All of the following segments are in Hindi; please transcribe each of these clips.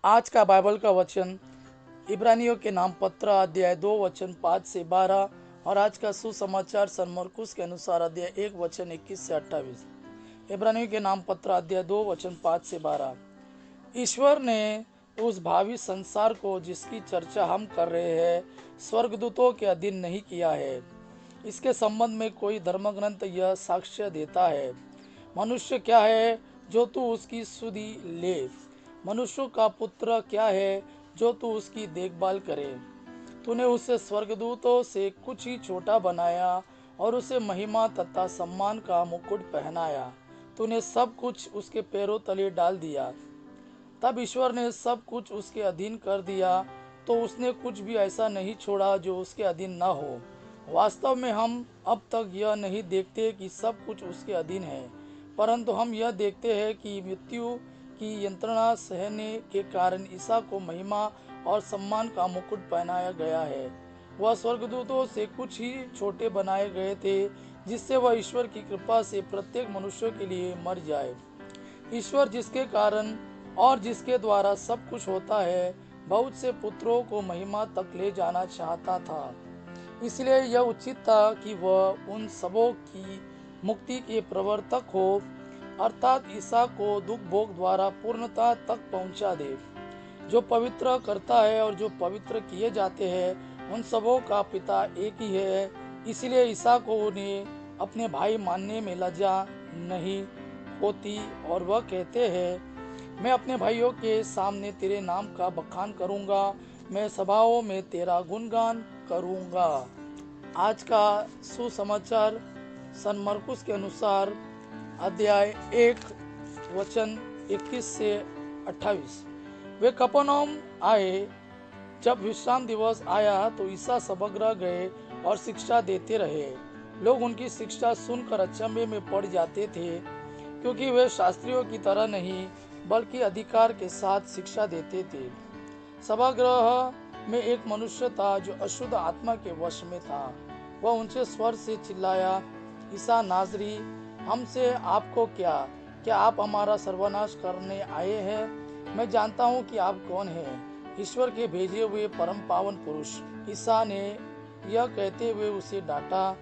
आज का बाइबल का वचन इब्रानियों के नाम पत्र अध्याय 2 वचन 5 से 12 और आज का सुसमाचार सन मरकुस के अनुसार अध्याय 1 वचन 21 से 28। इब्रानियों के नाम पत्र अध्याय 2 वचन 5 से 12। ईश्वर ने उस भावी संसार को जिसकी चर्चा हम कर रहे हैं स्वर्गदूतों के अधीन नहीं किया है। इसके संबंध में कोई धर्मग्रंथ यह साक्ष्य देता है, मनुष्य क्या है जो तू उसकी सुधि ले, मनुष्य का पुत्र क्या है जो तू उसकी देखभाल करे। तूने उसे स्वर्गदूतों से कुछ ही छोटा बनाया और उसे महिमा तथा सम्मान का मुकुट पहनाया। तूने सब कुछ उसके पैरों तले डाल दिया। तब ईश्वर ने सब कुछ उसके अधीन कर दिया, तो उसने कुछ भी ऐसा नहीं छोड़ा जो उसके अधीन न हो। वास्तव में हम अब तक यह नहीं देखते कि सब कुछ उसके अधीन है, परंतु हम यह देखते हैं कि मृत्यु की यंत्रणा सहने के कारण ईसा को महिमा और सम्मान का मुकुट पहनाया गया है। वह स्वर्गदूतों से कुछ ही छोटे बनाए गए थे, जिससे वह ईश्वर की कृपा से प्रत्येक मनुष्य के लिए मर जाए। ईश्वर जिसके कारण और जिसके द्वारा सब कुछ होता है, बहुत से पुत्रों को महिमा तक ले जाना चाहता था। इसलिए यह उचित था कि वह उन सबों की मुक्ति के प्रवर्तक हो, अर्थात ईसा को दुख भोग द्वारा पूर्णता तक पहुंचा दे। जो पवित्र करता है और जो पवित्र किए जाते हैं, उन सबों का पिता एक ही है। इसलिए ईसा को उन्हें अपने भाई मानने में लज्जा नहीं होती और वह कहते हैं, मैं अपने भाइयों के सामने तेरे नाम का बखान करूंगा, मैं सभाओं में तेरा गुणगान करूंगा। आज का सुसमाचार सन मरकुस के अनुसार अध्याय 1 वचन 21 से 28। वे कफरनहूम आए। जब विश्राम दिवस आया तो ईसा सभागृह गए और शिक्षा देते रहे। लोग उनकी शिक्षा सुनकर अचंभे में पड़ जाते थे, क्योंकि वे शास्त्रियों की तरह नहीं बल्कि अधिकार के साथ शिक्षा देते थे। सभागृह में एक मनुष्य था जो अशुद्ध आत्मा के वश में था। वह ऊंचे स्वर से चिल्लाया, ईसा नाजरी, हमसे आपको क्या? क्या आप हमारा सर्वनाश करने आए हैं? मैं जानता हूँ कि आप कौन हैं, ईश्वर के भेजे हुए परम पावन पुरुष। ईसा ने यह कहते हुए उसे डांटा,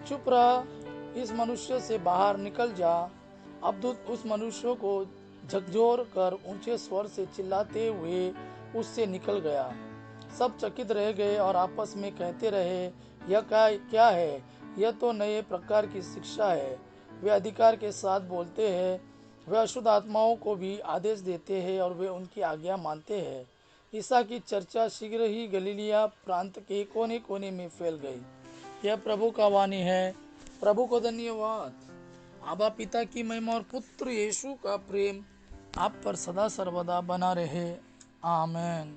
चुप रह, इस मनुष्य से बाहर निकल जा। अब दूत उस मनुष्य को झकझोर कर ऊंचे स्वर से चिल्लाते हुए उससे निकल गया। सब चकित रह गए और आपस में कहते रहे, यह क्या है? यह तो नए प्रकार की शिक्षा है। वे अधिकार के साथ बोलते हैं, वे अशुद्ध आत्माओं को भी आदेश देते हैं और वे उनकी आज्ञा मानते हैं। ईसा की चर्चा शीघ्र ही गलीलिया प्रांत के कोने कोने में फैल गई। यह प्रभु का वाणी है। प्रभु को धन्यवाद। आबा पिता की महिमा और पुत्र यीशु का प्रेम आप पर सदा सर्वदा बना रहे। आमेन।